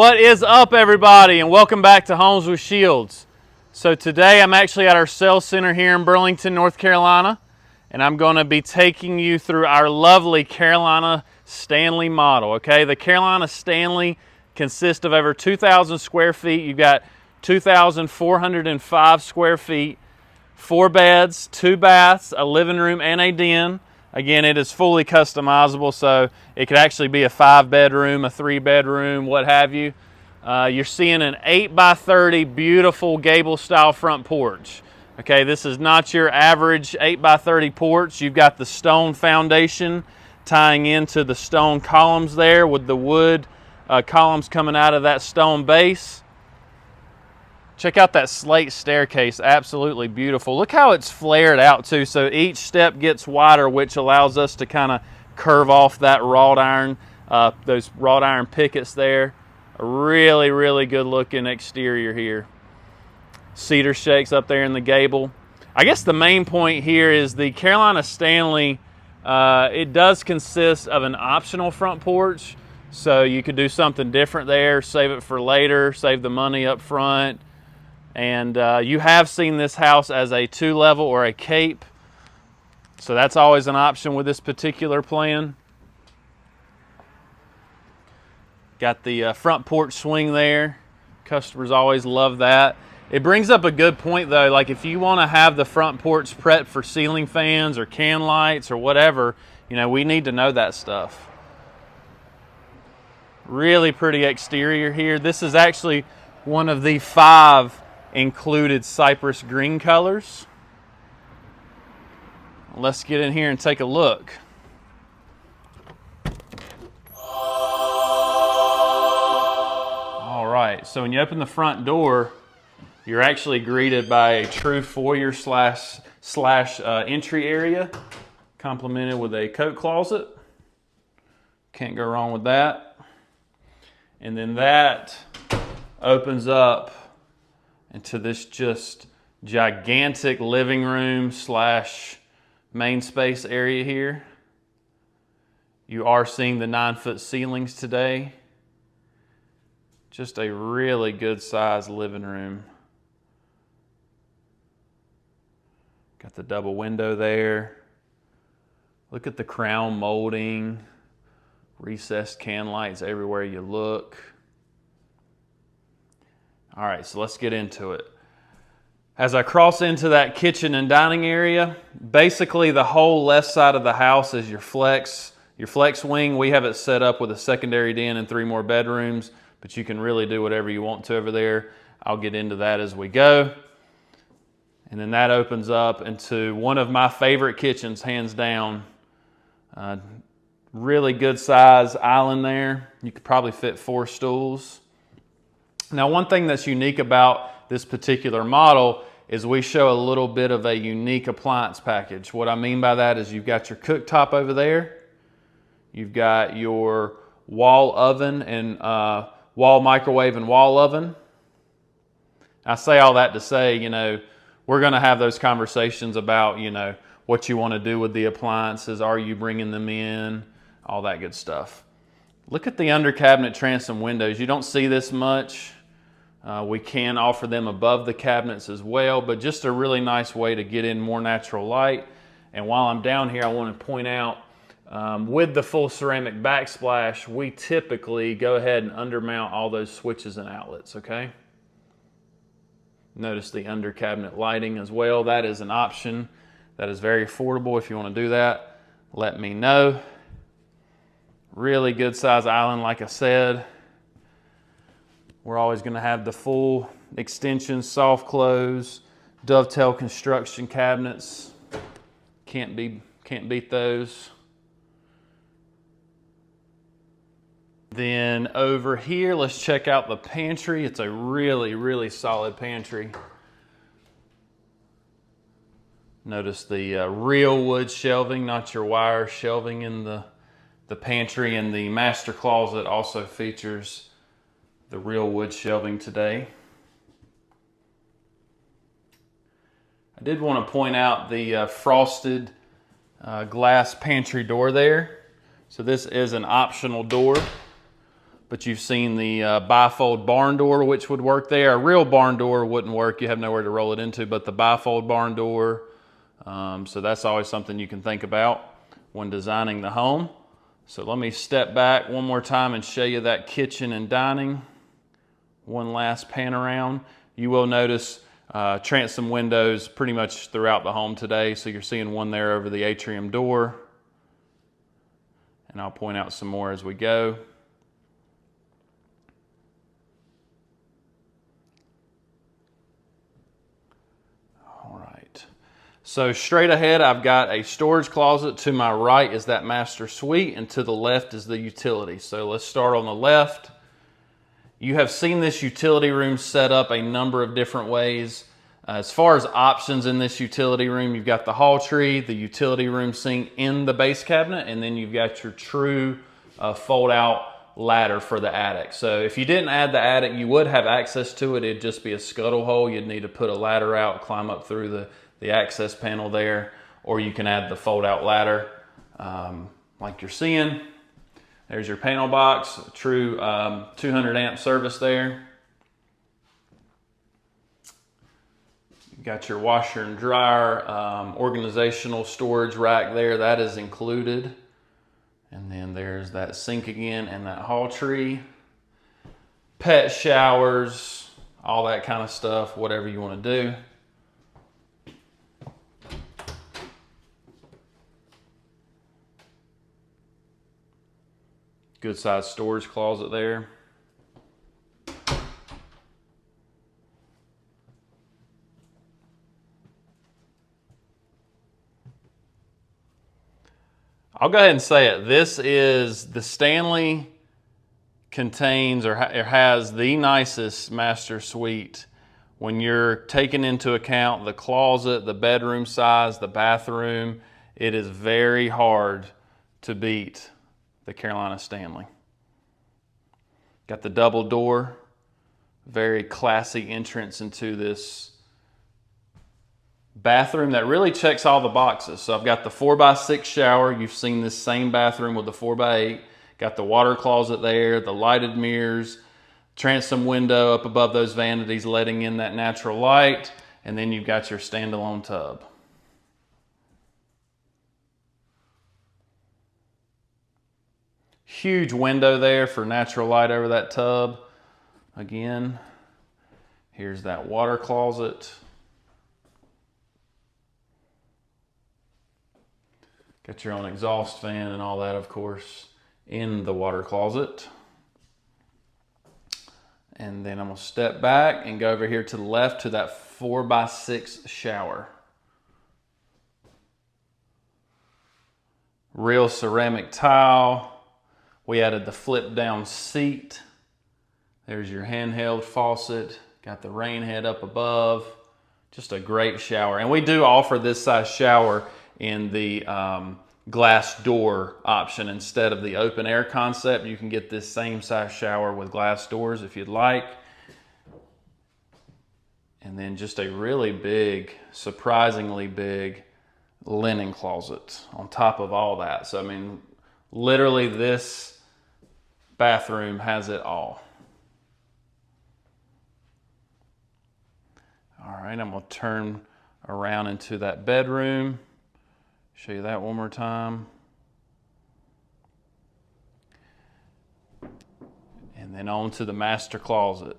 What is up, everybody, and welcome back to Homes with Shields. So today I'm actually at our sales center here in Burlington, North Carolina, and I'm going to be taking you through our lovely Carolina Stanley model. Okay, the Carolina Stanley consists of over 2,000 square feet. You've got 2,405 square feet, 4 beds, 2 baths, a living room, and a den. Again, it is fully customizable, so it could actually be a 5-bedroom, a 3-bedroom, what have you. You're seeing an 8x30 beautiful gable-style front porch. Okay, this is not your average 8x30 porch. You've got the stone foundation tying into the stone columns there with the wood columns coming out of that stone base. Check out that slate staircase, absolutely beautiful. Look how it's flared out too, so each step gets wider, which allows us to kind of curve off that wrought iron, those wrought iron pickets there. A really, really good looking exterior here. Cedar shakes up there in the gable. I guess the main point here is the Carolina Stanley, it does consist of an optional front porch, so you could do something different there, save it for later, save the money up front. And you have seen this house as a 2-level or a cape, so that's always an option with this particular plan. Got the front porch swing there. Customers always love that. It brings up a good point though, like if you want to have the front porch prepped for ceiling fans or can lights or whatever, you know, we need to know that stuff. Really pretty exterior here. This is actually one of the 5 included cypress green colors. Let's get in here and take a look. All right, so when you open the front door, you're actually greeted by a true foyer slash entry area, complemented with a coat closet. Can't go wrong with that. And then that opens up into this just gigantic living room slash main space area here. You are seeing the 9-foot ceilings today. Just a really good sized living room. Got the double window there. Look at the crown molding, recessed can lights everywhere you look. All right, so let's get into it. As I cross into that kitchen and dining area, basically the whole left side of the house is your flex wing. We have it set up with a secondary den and 3 more bedrooms, but you can really do whatever you want to over there. I'll get into that as we go. And then that opens up into one of my favorite kitchens, hands down. Really good size island there. You could probably fit 4 stools. Now, one thing that's unique about this particular model is we show a little bit of a unique appliance package. What I mean by that is you've got your cooktop over there. You've got your wall oven and wall microwave and wall oven. I say all that to say, you know, we're going to have those conversations about, you know, what you want to do with the appliances. Are you bringing them in? All that good stuff. Look at the under cabinet transom windows. You don't see this much. We can offer them above the cabinets as well, but just a really nice way to get in more natural light. And while I'm down here, I want to point out, with the full ceramic backsplash, we typically go ahead and undermount all those switches and outlets, okay? Notice the under cabinet lighting as well. That is an option that is very affordable. If you want to do that, let me know. Really good size island, like I said. We're always going to have the full extension, soft close, dovetail construction cabinets. Can't beat those. Then over here, let's check out the pantry. It's a really, really solid pantry. Notice the real wood shelving, not your wire shelving in the pantry, and the master closet also features the real wood shelving today. I did want to point out the frosted glass pantry door there. So this is an optional door. but you've seen the bifold barn door, which would work there. A real barn door wouldn't work. You have nowhere to roll it into, but the bifold barn door, so that's always something you can think about when designing the home. So let me step back one more time and show you that kitchen and dining. One last pan around. You will notice transom windows pretty much throughout the home today. So you're seeing one there over the atrium door. And I'll point out some more as we go. So straight ahead, I've got a storage closet. To my right is that master suite, and to the left is the utility. So let's start on the left. You have seen this utility room set up a number of different ways. As far as options in this utility room, you've got the hall tree, the utility room sink in the base cabinet, and then you've got your true fold-out ladder for the attic. So if you didn't add the attic, you would have access to it. It'd just be a scuttle hole. You'd need to put a ladder out, climb up through the access panel there, or you can add the fold-out ladder like you're seeing. There's your panel box, true 200 amp service there. You've got your washer and dryer, organizational storage rack there, that is included. And then there's that sink again and that hall tree. Pet showers, all that kind of stuff, whatever you want to do. Good sized storage closet there. I'll go ahead and say it. This is the Stanley contains or has the nicest master suite when you're taking into account the closet, the bedroom size, the bathroom. It is very hard to beat the Carolina Stanley. Got the double door, very classy entrance into this bathroom that really checks all the boxes. So I've got the 4x6 shower. You've seen this same bathroom with the 4x8. Got the water closet there, the lighted mirrors, transom window up above those vanities letting in that natural light, and then you've got your standalone tub. Huge window there for natural light over that tub. Again, here's that water closet. Got your own exhaust fan and all that, of course, in the water closet. And then I'm gonna step back and go over here to the left to that 4x6 shower. Real ceramic tile. We added the flip down seat. There's your handheld faucet. Got the rain head up above. Just a great shower. And we do offer this size shower in the glass door option instead of the open air concept. You can get this same size shower with glass doors if you'd like. And then just a really big, surprisingly big linen closet on top of all that. So I mean, literally this bathroom has it all. All right, I'm gonna turn around into that bedroom. Show you that one more time. And then on to the master closet.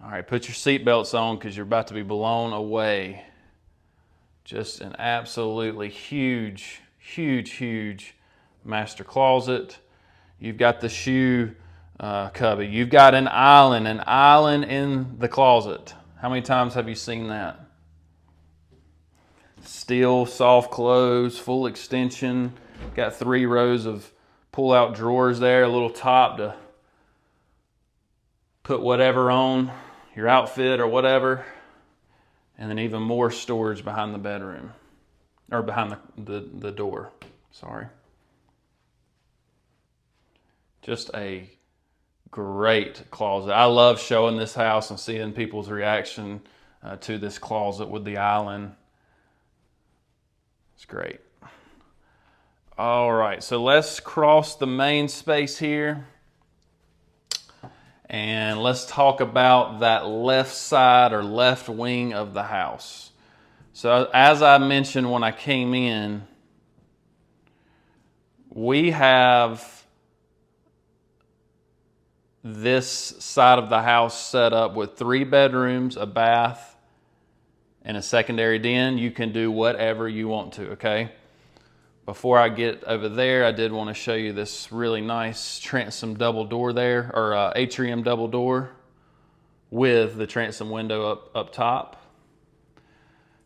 All right, put your seatbelts on because you're about to be blown away. Just an absolutely huge, huge, huge master closet. You've got the shoe cubby. You've got an island in the closet. How many times have you seen that? Steel, soft close, full extension. Got 3 rows of pull-out drawers there, a little top to put whatever on, your outfit or whatever. And then even more storage behind the bedroom, or behind the door, sorry. Just a great closet. I love showing this house and seeing people's reaction to this closet with the island. It's great. All right, so let's cross the main space here. And let's talk about that left side or left wing of the house. So as I mentioned when I came in, we have this side of the house set up with 3 bedrooms, a bath, and a secondary den. You can do whatever you want to, okay? Before I get over there, I did want to show you this really nice transom double door there, or atrium double door with the transom window up top.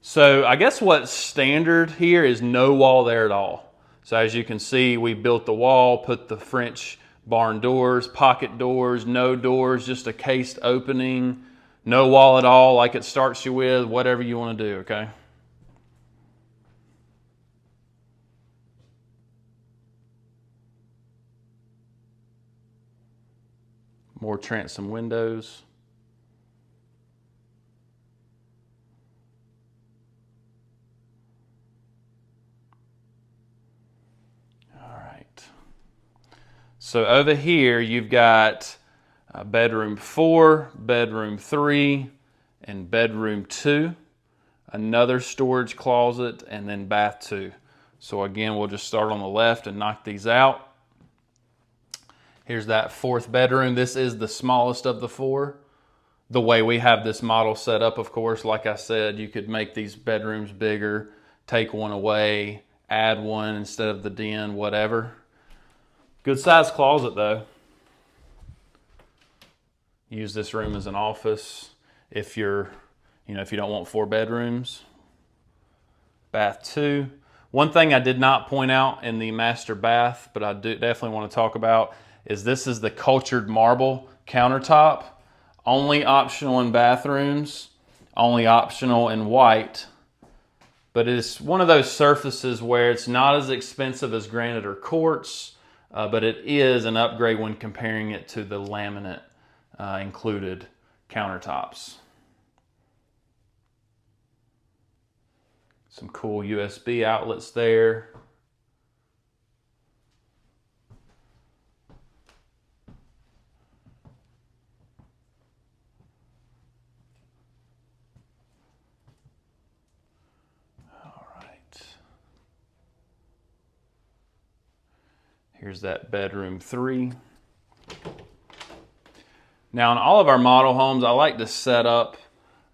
So I guess what's standard here is no wall there at all. So as you can see, we built the wall, put the French barn doors, pocket doors, no doors, just a cased opening, no wall at all like it starts you with, whatever you want to do, okay? More transom windows. All right. So over here, you've got bedroom 4, bedroom 3, and bedroom 2. Another storage closet, and then bath 2. So again, we'll just start on the left and knock these out. Here's that 4th bedroom. This is the smallest of the 4. The way we have this model set up, of course, like I said, you could make these bedrooms bigger, take one away, add one instead of the den, whatever. Good sized closet though. Use this room as an office if you're, if you don't want 4 bedrooms. Bath 2. One thing I did not point out in the master bath, but I do definitely want to talk about, is this is the cultured marble countertop. Only optional in bathrooms, only optional in white. But it's one of those surfaces where it's not as expensive as granite or quartz, but it is an upgrade when comparing it to the laminate included countertops. Some cool USB outlets there. All right. Here's that bedroom 3. Now in all of our model homes, I like to set up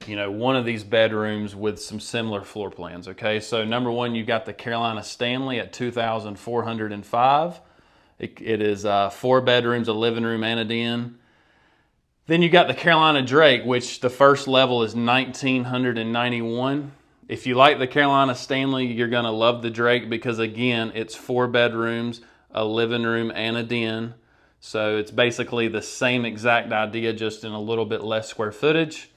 one of these bedrooms with some similar floor plans, okay? So number 1, you've got the Carolina Stanley at 2,405. It is 4 bedrooms, a living room, and a den. Then you got the Carolina Drake, which the first level is 1,991. If you like the Carolina Stanley, you're gonna love the Drake because again, it's 4 bedrooms, a living room, and a den. So it's basically the same exact idea, just in a little bit less square footage.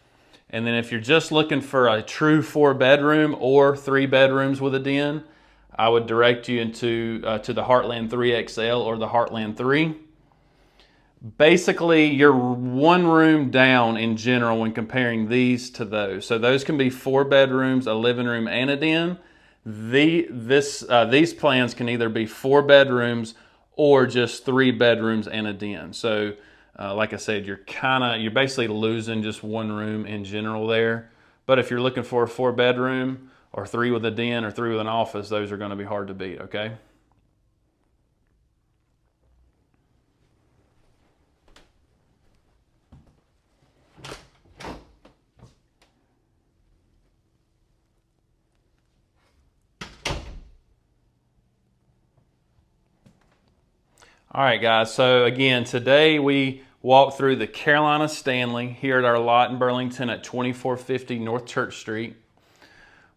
And then if you're just looking for a true 4 bedroom or 3 bedrooms with a den, I would direct you into to the Heartland 3XL or the Heartland 3. Basically, you're 1 room down in general when comparing these to those. So those can be 4 bedrooms, a living room, and a den. These plans can either be 4 bedrooms or just 3 bedrooms and a den. So like I said, you're basically losing just 1 room in general there. But if you're looking for a 4 bedroom or 3 with a den or 3 with an office, those are going to be hard to beat, okay? All right, guys, so again, today we walked through the Carolina Stanley here at our lot in Burlington at 2450 North Church Street.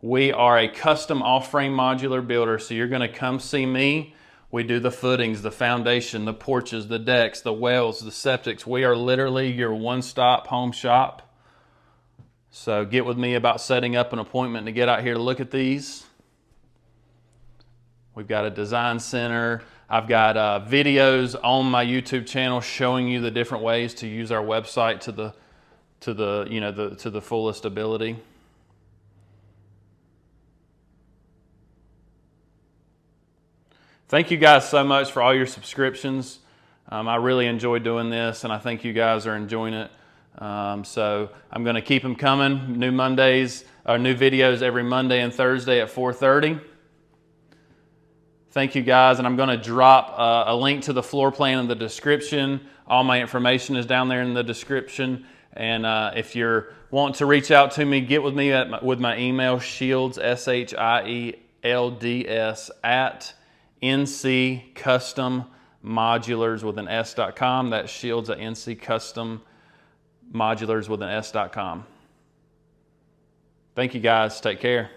We are a custom off-frame modular builder, so you're gonna come see me. We do the footings, the foundation, the porches, the decks, the wells, the septics. We are literally your one-stop home shop. So get with me about setting up an appointment to get out here to look at these. We've got a design center. I've got videos on my YouTube channel showing you the different ways to use our website to the fullest ability. Thank you guys so much for all your subscriptions. I really enjoy doing this, and I think you guys are enjoying it. So I'm going to keep them coming. New videos every Monday and Thursday at 4:30. Thank you guys, and I'm going to drop a link to the floor plan in the description. All my information is down there in the description. And if you're wanting to reach out to me, get with me with my email, Shields, SHIELDS, at NCCustomModulars with an S.com. That's Shields at NCCustomModulars with an S.com. Thank you guys. Take care.